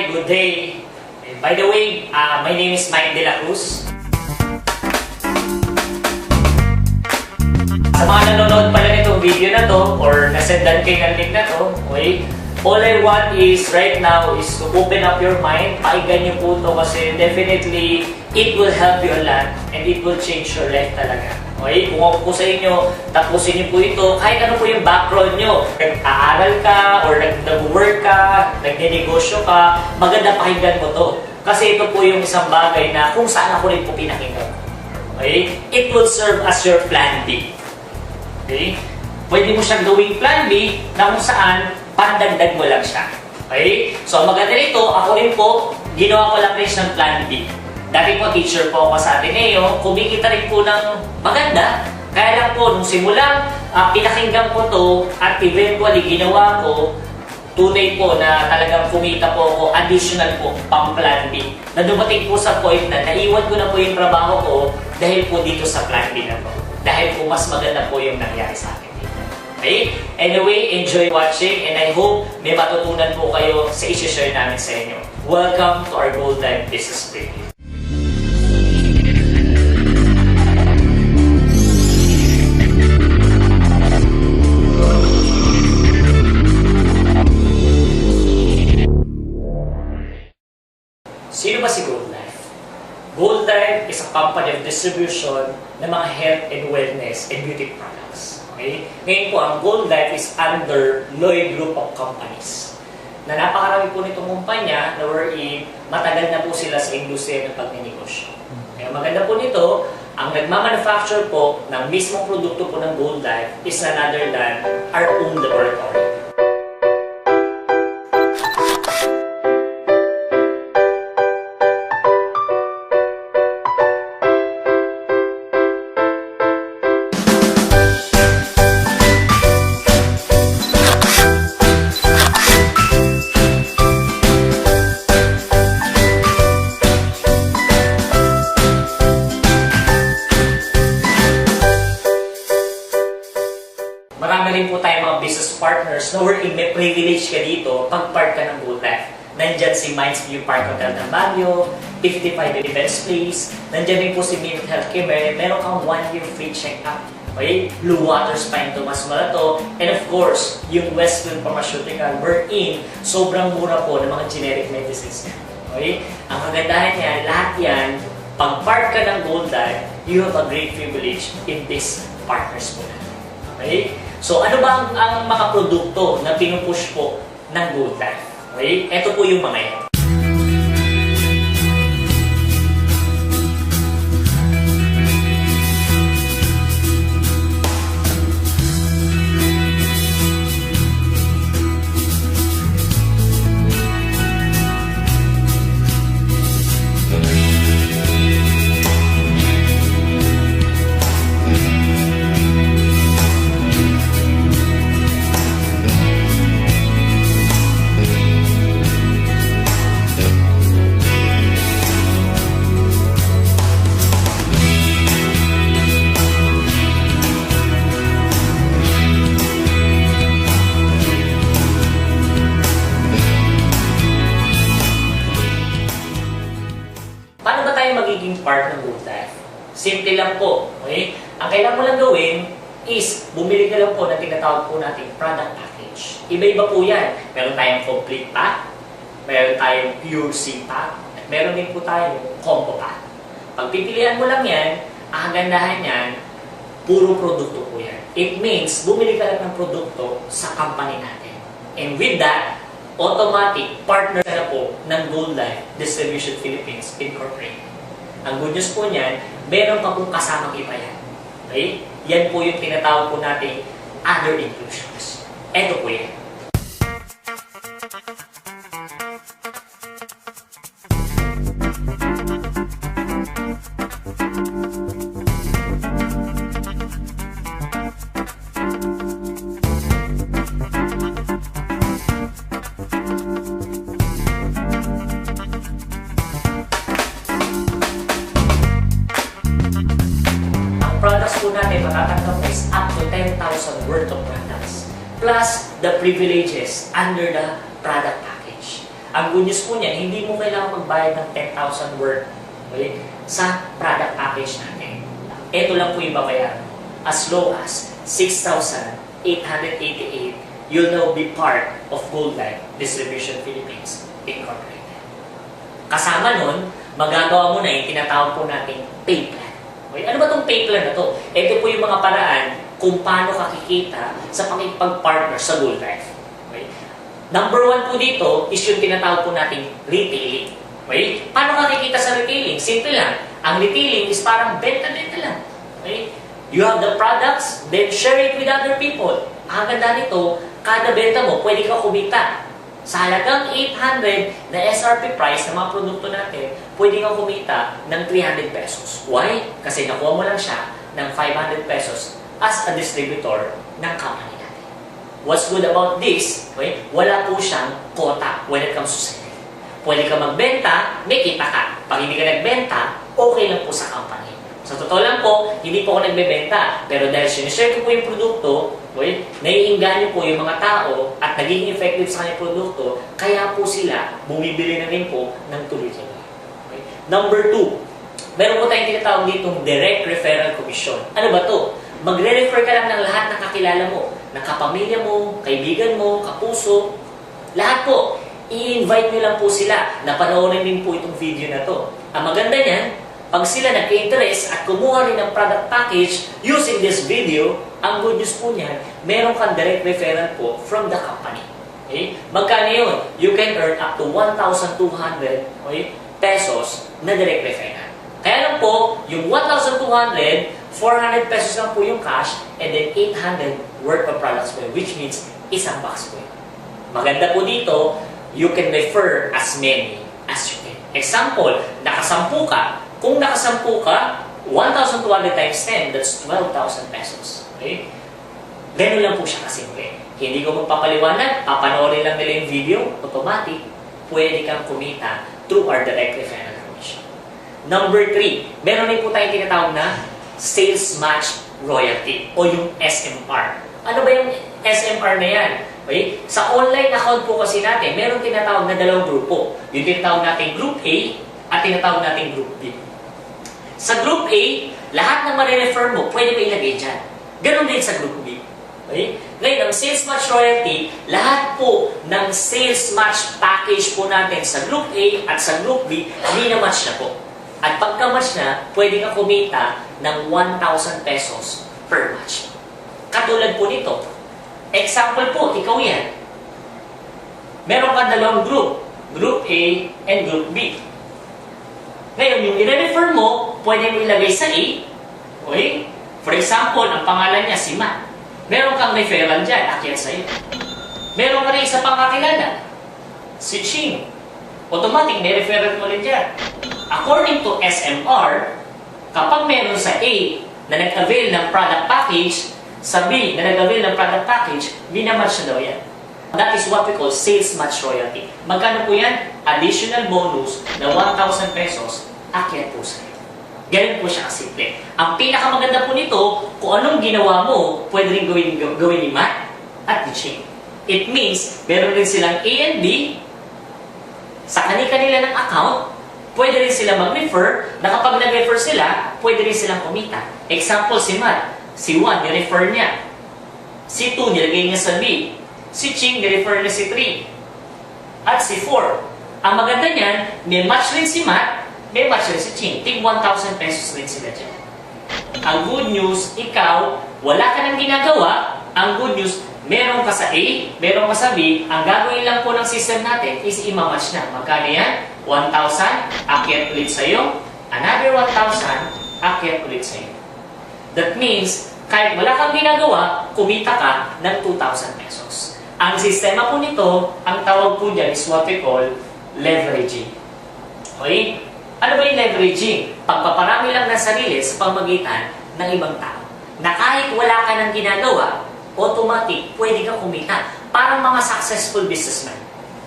Hi, good day. By the way, my name is Mike De La Cruz. Sa mga nanonood pala nitong video na to or nasendan kayo ng link na to, okay? All I want is right now is to open up your mind. Pakinggan niyo po to kasi definitely it will help you a lot and it will change your life talaga. Okay? Kung ako po sa inyo, tapusin niyo po ito. Kahit ano po yung background niyo. Nag-aaral ka or nag-work ka, nag-negosyo ka, maganda pakinggan mo to. Kasi ito po yung isang bagay na kung saan ako rin po pinakinggan. Okay? It will serve as your plan B. Okay? Pwede mo siyang gawing plan B na kung saan pandagdag mo lang siya. Okay? So, maganda nito, ako rin po, ginawa ko lang rin ng plan B. Dati po, teacher po ako sa Ateneo, kumikita rin po ng maganda. Kaya lang po, nung simulang pinakinggan ko to at eventually ginawa ko, tunay po na talagang kumita po ako, additional po, pang plan B. Na dumating po sa point na naiwan ko na po yung trabaho ko dahil po dito sa plan B na po. Dahil po mas maganda po yung nangyari sa akin dito. Okay? Anyway, enjoy watching and I hope may matutunan po kayo sa isi-share namin sa inyo. Welcome to our Gold Life Business Preview. Sino ba si Gold Life? Gold Life is a company of distribution ng mga health and wellness and beauty products. Okay? Ngayon po, ang Gold Life is under Lloyd Group of Companies. Na napakarami po nitong kumpanya na wherein matagal na po sila sa industriya ng pagninegosyo. Kaya maganda po nito, ang nagmamanufacture po ng mismong produkto po ng Gold Life is none other than our own laboratory. Marami rin po tayo mga business partners na wherein may privilege ka dito pag part ka ng Gold Life. Nandyan si Mindsview Park Hotel ng Baguio, 55 Events Place, nandyan rin po si Minute Healthcare, meron kang 1-year free check-up. Okay? Blue Water Spa in Tomas Malato, and of course, yung Westfield Pharmaceutical wherein sobrang mura po ng mga generic medicines niya. Okay? Ang kagandahan niya, lahat yan, pag part ka ng Gold Life, you have a great privilege in this partners po natin. Okay? So, ano ba ang mga produkto na pinupush po ng Gold Life? Okay? Ito po yung mga yan. Magiging part ng Gold Life. Simple lang po. Okay? Ang kailangan mo lang gawin is bumili ka lang po ng tinatawag po nating product package. Iba-iba po yan. Meron tayong complete pack, meron tayong pure C pack, at meron din po tayong combo pack. Pag pipilian mo lang yan, ang gandahan yan, puro produkto po yan. It means bumili ka lang ng produkto sa company natin. And with that, automatic partner na po ng Gold Life Distribution Philippines Incorporated. Ang good news po niyan, meron pa pong kasamang iba yan. Okay? Yan po yung tinatawag po natin other inclusions. Ito po yan. Products po natin matatanggap is up to 10,000 worth of products plus the privileges under the product package. Ang good news po niyan, hindi mo kailangan magbayad ng 10,000 worth, okay, sa product package natin. Ito lang po yung babayaran mo. As low as 6,888, you'll now be part of Gold Life Distribution Philippines Incorporated. Kasama nun, magagawa mo na yung tinatawag po nating pay plan. Okay? Ano ba itong pay plan na to? Ito po yung mga paraan kung paano kakikita sa pakipag-partner sa Gold Life. Okay? Number 1 po dito is yung tinatawag po nating retailing. Okay? Paano kakikita sa retailing? Simple lang. Ang retailing is parang benta-benta lang. Okay? You have the products, then share it with other people. Ang ganda nito, kada benta mo, pwede ka kumita. Sa halagang 800 na SRP price ng mga produkto natin, pwede kang kumita ng 300 pesos. Why? Kasi nakuha mo lang siya ng 500 pesos as a distributor ng company natin. What's good about this? Okay? Wala po siyang quota when it comes to selling. Pwede ka magbenta, may kita ka. Pag hindi ka nagbenta, okay lang po sa company. Sa totoo lang po, hindi po ako nagbebenta. Pero dahil sinishare ko po yung produkto, okay, naiinganyo po yung mga tao at naging effective sa kanyang produkto, kaya po sila bumibili na rin po ng tuloy-tuloy. Okay? Number 2, meron po tayong tinatawag ditong direct referral commission. Ano ba to? Magre-refer ka lang ng lahat ng kakilala mo, ng kapamilya mo, kaibigan mo, kapuso, lahat po. I-invite nyo lang po sila na panoorin din po itong video na to. Ang maganda niyan, pag sila nag-interest at kumuha rin ng product package using this video, ang good news po niyan, meron kang direct referral po from the company. Okay? Magkano yun? You can earn up to 1,200 okay, pesos na direct referral. Kaya lang po, yung 1,200, 400 pesos lang po yung cash, and then 800 worth of products po, which means isang box po yun. Maganda po dito, you can refer as many as you can. Example, nakasampu ka. Kung nakasampu ka, 1,200 times 10, that's 12,000 pesos. Okay? Ganun lang po siya kasimple. Hindi ko magpapaliwanag, papanoorin lang nila yung video, automatic, pwede kang kumita through our direct referral commission. Number 3, meron rin po tayong tinatawag na sales match royalty o yung SMR. Ano ba yung SMR na yan? Okay? Sa online account po kasi natin, meron tinatawag na dalawang grupo. Yung tinatawag natin Group A at tinatawag natin Group B. Sa Group A, lahat ng marirefer mo, pwede mo ilagay dyan. Ganon din sa Group B. Okay? Ngayon, ang sales match royalty, lahat po ng sales match package po natin sa Group A at sa Group B, minamatch na po. At pagka-match na, pwede ka kumita ng 1,000 pesos per match. Katulad po nito, example po, ikaw yan. Meron ka dalawang group, Group A and Group B. Ngayon, yung i-refer mo, pwede mo ilagay sa A. Okay? For example, ang pangalan niya si Matt. Meron kang referral dyan, akyat sa'yo. Meron ka rin isa pang kakilala, si Ching. Automatic, may referral mo rin dyan. According to SMR, kapag meron sa A na nag-avail ng product package, sa B na nag-avail ng product package, minamatch na daw yan. That is what we call sales match royalty. Magkano po yan? Additional bonus na 1,000 pesos, akyat po sa'yo. Ganun po siya kasimple. Ang pinakamaganda po nito, kung anong ginawa mo, pwede rin gawin ni Matt at ni Ching. It means, meron rin silang A and B, sa kanila ng account, pwede rin sila mag-refer, na kapag nag-refer sila, pwede rin silang kumita. Example, si Matt. Si 1, ni-refer niya. Si 2, nilagay niya sa B. Si Ching, ni-refer niya si 3. At si 4. Ang maganda niyan, may match rin si Matt, may match rin si Ching. Tig 1,000 pesos rin sila dyan. Ang good news, ikaw, wala ka nang ginagawa. Ang good news, meron ka sa A, meron ka sa B. Ang gagawin lang po ng system natin is i-match na. Magkano yan? 1,000, akyat ulit sa'yo. Another 1,000, akyat ulit sa'yo. That means, kahit wala kang ginagawa, kumita ka ng 2,000 pesos. Ang sistema po nito, ang tawag po dyan is what we call leveraging. Okay? Ano ba yung leveraging? Pagpaparami lang ng sarili sa pamagitan ng ibang tao. Na kahit wala ka ng ginagawa, automatic, pwede kang kumita. Parang mga successful businessmen.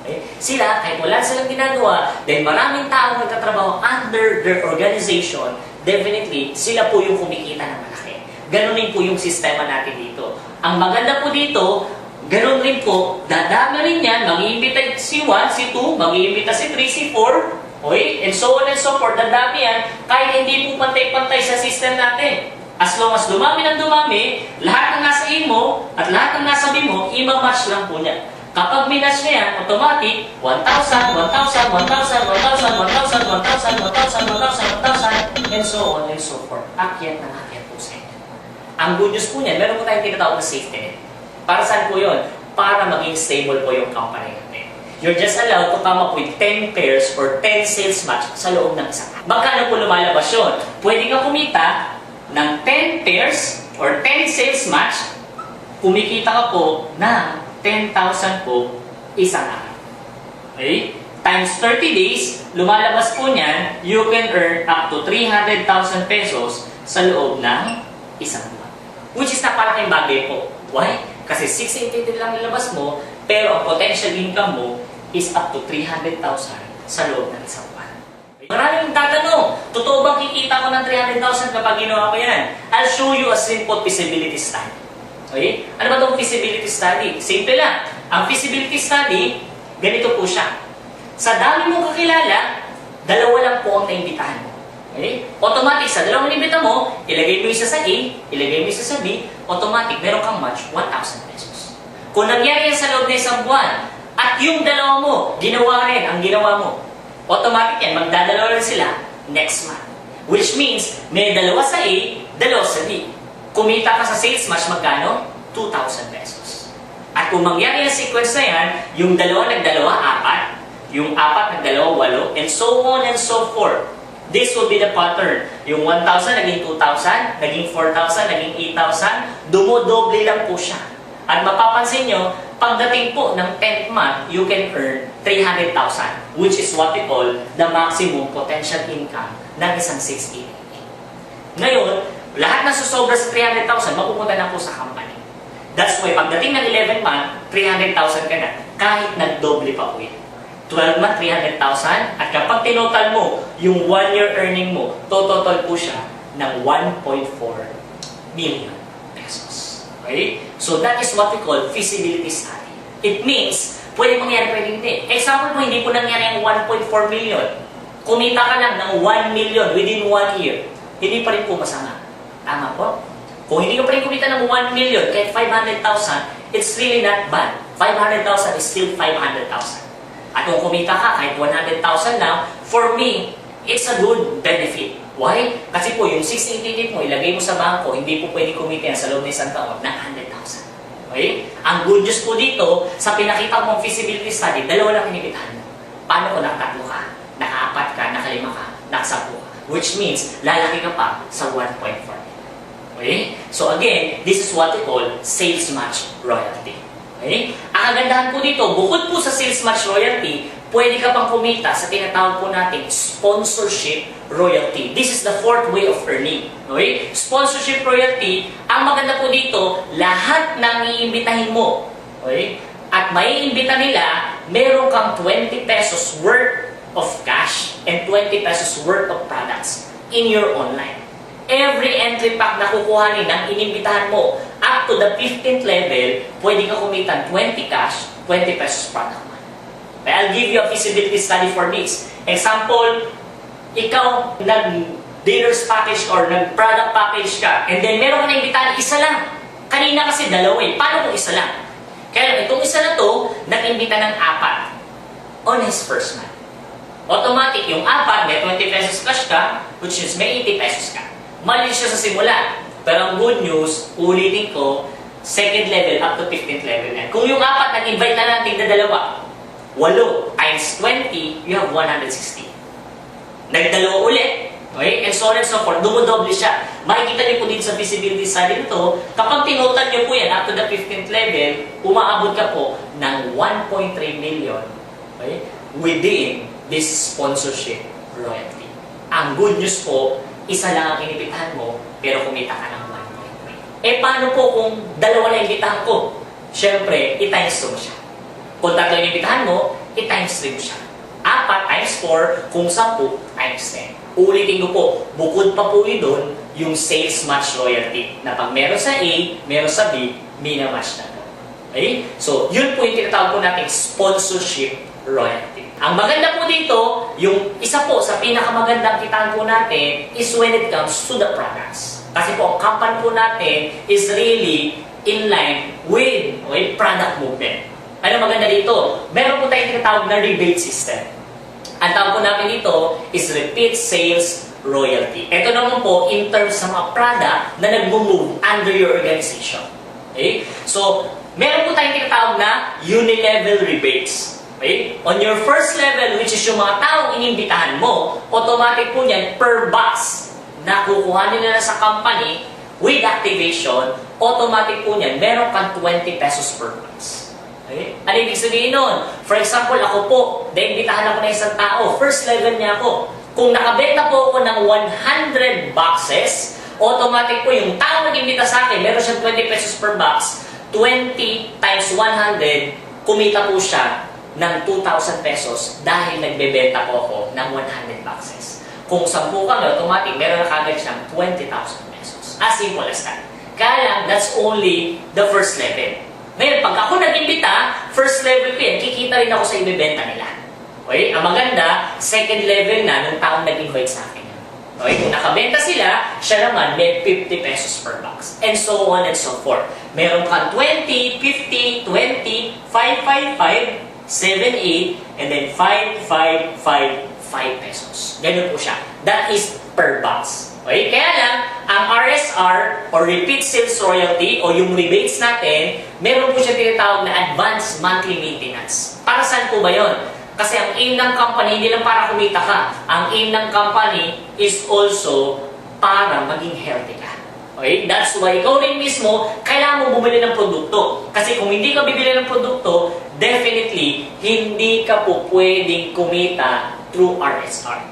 Okay? Sila, kahit wala silang ginagawa, then maraming tao nagtatrabaho under their organization, definitely, sila po yung kumikita ng malaki. Ganon din po yung sistema natin dito. Ang maganda po dito, Ganun rin po, dadami rin yan, mag-iimbita si 1, si 2, mag-iimbita si 3, si 4, okay? And so on and so forth, dadami yan, kahit hindi po pantay-pantay sa system natin. As long as dumami ng dumami, lahat ng nasa A mo at lahat ng nasa B mo, ima-match lang po niya. Kapag minatch niya yan, automatic, 1,000, 1,000, 1,000, 1,000, 1,000, 1,000, 1,000, 1,000, 1,000, and so on and so forth. Akyat na akyat po sa inyo. Ang good news po niyan, meron po tayong tinatawag na safety net. Para saan po yun? Para maging stable po yung company natin. You're just allowed to come up with 10 pairs or 10 sales match sa loob ng isang araw. Magkano po lumalabas yun? Pwede ka kumita ng 10 pairs or 10 sales match, kumikita ka po ng 10,000 po isang araw. Okay? Times 30 days, lumalabas po niyan, you can earn up to 300,000 pesos sa loob ng isang buwan. Which is napalaking bagay po. Why? Kasi 680 lang nilabas mo, pero ang potential income mo is up to 300,000 sa loob ng isang buwan. Maraming tatanong, totoo bang kikita ko ng 300,000 kapag ginawa ko yan? I'll show you a simple feasibility study. Okay? Ano ba itong feasibility study? Simple lang. Ang feasibility study, ganito po siya. Sa dami mong kakilala, dalawa lang po ang naimbitahan mo. Okay? Automatic, sa dalawang naimbita mo, ilagay mo isa sa A, ilagay mo isa sa B, automatic, meron kang match, 1,000 pesos. Kung nangyari yan sa loob ng isang buwan, at yung dalawa mo, ginawa rin ang ginawa mo, automatic yan, magdadalawa rin sila next month. Which means, may dalawa sa A, dalawa sa B. Kumita ka sa sales match, magkano? 2,000 pesos. At kung mangyari yung sequence na yan, yung dalawa nagdalawa, 4, yung 4 nagdalawa, 8, and so on and so forth. This will be the pattern. Yung 1,000 naging 2,000, naging 4,000, naging 8,000, dumodoble lang po siya. At mapapansin nyo, pagdating po ng 10th month, you can earn 300,000, which is what we call the maximum potential income ng isang 680. Ngayon, lahat na susobra sa 300,000, mapupunta na po sa company. That's why, pagdating ng 11th month, 300,000 ka na, kahit nagdoble pa po yun. 12 month, 300,000, at kapag tinotal mo, yung 1 year earning mo, total po siya ng 1.4 million pesos. Okay? So that is what we call feasibility study. It means, pwede mangyari, pwede hindi. Example po, hindi po nangyari yung 1.4 million. Kumita ka lang ng 1 million within 1 year. Hindi pa rin po masama. Tama po? Kung hindi ka pa rin kumita ng 1 million, kahit 500,000, it's really not bad. 500,000 is still 500,000. At kung kumita ka kahit 100,000 lang, for me, it's a good benefit. Why? Kasi po, yung 688 mo, ilagay mo sa bangko, hindi po pwede kumita yan sa loob ng isang taon ng 100,000. Okay? Ang good news po dito, sa pinakita mong feasibility study, dalawa lang inibitahan mo. Paano kung nakatatlo ka, naka-4 ka, naka-5 ka, naka-10 ka? Which means, lalaki ka pa sa 1.4. Okay? So again, this is what we call sales match royalty. Okay? Ang kagandahan po dito, bukod po sa sales match royalty, pwede ka pang kumita sa tinatawag po natin sponsorship royalty. This is the fourth way of earning. Okay? Sponsorship royalty, ang maganda po dito, lahat ng iimbitahin mo, okay? At may iimbita nila, meron kang 20 pesos worth of cash and 20 pesos worth of products in your online. Every entry pack na kukuhanin ng inimbitahan mo up to the 15th level, pwede ka kumita 20 cash, 20 pesos product man. I'll give you a feasibility study for this. Example, ikaw nag-dealer's package or nag-product package ka, and then meron ka na imbitahan, isa lang. Kanina kasi dalawa eh. Paano kung isa lang? Kaya itong isa na to, nag-imbita ng 4 on his first month. Automatic, yung 4, may 20 pesos cash ka, which is may 80 pesos ka. Mali siya sa simula. Pero ang good news, ulitin ko, second level up to 15th level na. Kung yung 4, nag-invite na natin na dalawa, 8 times 20, you have 160. Nagdalawa ulit. Okay? And so on and so forth. Dumodoble siya. Makikita niyo po din sa feasibility study nito, kapag tinotal niyo po yan up to the 15th level, umaabot ka po ng 1.3 million, okay, within this sponsorship royalty. Ang good news po, isa lang ang inibitahan mo, pero kumita ka ng 1.3. Eh paano po kung dalawa na inibitahan ko? Siyempre, i-times 2 mo siya. Kung 3 yung inibitahan mo, i-times 3 mo siya. 4 times 4, kung 10 times 10. Ulitin ko po, bukod pa po yun doon, yung sales match royalty. Na pag meron sa A, meron sa B, minamatch na po. Okay? So, yun po yung tinatawag po natin sponsorship royalty. Ang maganda po dito, yung isa po sa pinakamagandang kitaan po natin is when it comes to the products. Kasi po, ang company po natin is really in line with product movement. Ano maganda dito? Meron po tayong tinatawag na rebate system. Ang tawag po namin dito is repeat sales royalty. Ito naman po in terms sa mga product na nag-move under your organization. Okay? So, meron po tayong tinatawag na unilevel rebates. Okay? On your first level, which is yung mga taong inimbitahan mo, automatic po niyan per box na kukuha nila sa company with activation, automatic po niyan, meron kang 20 pesos per box. Okay? Ano ibig sabihin nun? For example, ako po, naimbitahan ako na isang tao, first level niya ako. Kung nakabenta po ako ng 100 boxes, automatic po yung tao nag-imbita sa akin, meron siyang 20 pesos per box, 20 times 100, kumita po siya ng 2,000 pesos dahil nagbebenta po ako ng 100 boxes. Kung 10 kami, automatic, meron na kagad siyang 20,000 pesos. As simple as that. Kaya lang, that's only the first level. Ngayon, pag ako nag-imbita, first level ko yan, kikita rin ako sa ibebenta nila. Okay? Ang maganda, second level na nung taong nag-invite sa akin. Okay? Kung nakabenta sila, siya naman may 50 pesos per box. And so on and so forth. Meron kang 20, 50, 20, 555, 7, 8, and then 5, 5, 5, 5 pesos. Ganun po siya. That is per box. Okay? Kaya lang, ang RSR or repeat sales royalty o yung rebates natin, meron po siya tinatawag na advanced monthly maintenance. Para saan po ba yun? Kasi ang aim ng company, hindi lang para kumita ka. Ang aim ng company is also para maging healthy ka. Okay? That's why ikaw rin mismo, kailangan mo bumili ng produkto. Kasi kung hindi ka bibili ng produkto, definitely, hindi ka po pwedeng kumita through RSR.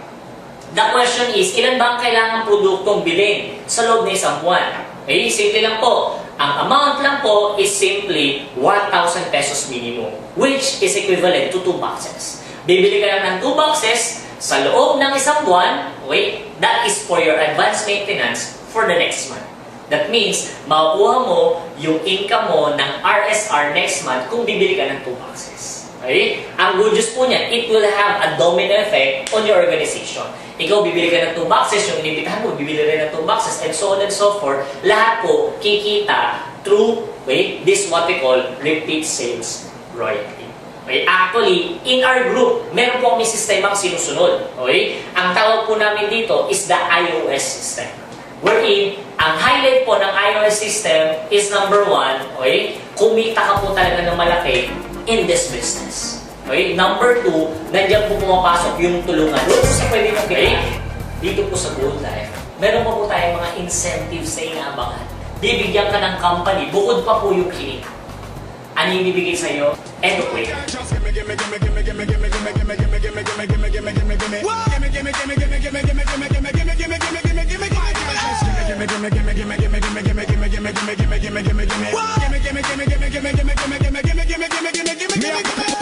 The question is, ilan ba ang kailangan produktong bilhin sa loob ng isang buwan? Okay? Simple lang po. Ang amount lang po is simply 1,000 pesos minimum, which is equivalent to 2 boxes. Bibili ka lang ng 2 boxes sa loob ng isang buwan, okay? That is for your advanced maintenance for the next month. That means, makukuha mo yung income mo ng RSR next month kung bibili ka ng 2 boxes. Okay? Ang good news po niyan, it will have a domino effect on your organization. Ikaw, bibili ka ng 2 boxes, yung inibitahan mo, bibili rin ng 2 boxes, and so on and so forth. Lahat po kikita through, this what we call repeat sales royalty. Okay? Actually, in our group, meron po kami sistemang sinusunod. Okay? Ang tawag po namin dito is the iOS system. Wherein, ang highlight po ng iOS system is number 1, okay? Kumita ka po talaga ng malaki in this business. Okay? Number 2, nandiyan po pumapasok yung tulungan. Doon po sa pwede mong gawin. Dito po sa Gold Life, meron pa po tayong mga incentives na inaabangan. Bibigyan ka ng company, bukod pa po yung kinik. Ano yung bibigay sa'yo? Eto po yun.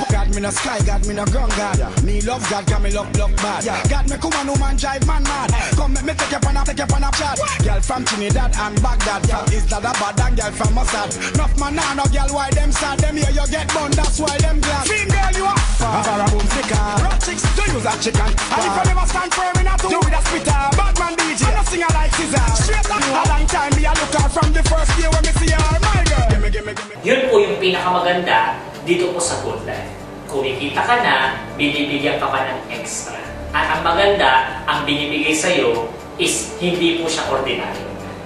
God me no sky, God me no ground, God. Me love God, got me love bad. God me come on, man drive man mad. Come make me take you on a chat. Girl from Trinidad and Baghdad. Girl is that a bad and girl from Mossad. Enough man now, no girl why them sad. Them here you get bun, that's why them glad. Dream girl you are for a boom sticker. Rock chicks to use a chicken. And if I never stand firm in a two, do with a spitter. Badman DJ, I no sing a like scissor. Straight up a long time, me a look her from the first day when me see her. My girl. Gimme. Yun po yung pinakamaganda dito po sa Gold Life. Kumikita ka na, binibigyan ka pa ng extra. At ang maganda, ang binibigay sa'yo is hindi po siya ordinary.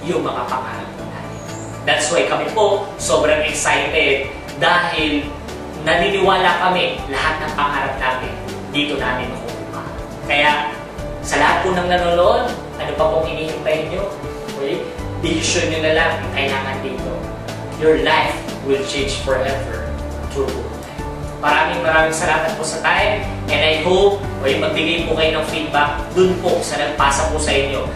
Yung mga pangarap natin. That's why kami po sobrang excited dahil naniniwala kami lahat ng pangarap namin dito namin makukuha. Kaya sa lahat po ng nanonood, ano pa pong hinihintay nyo? Okay? Decision nyo na lang ang kailangan dito. Your life will change forever through Gold Life. Maraming salamat po sa time and I hope magbigay po kayo ng feedback dun po sa nagpasa po sa inyo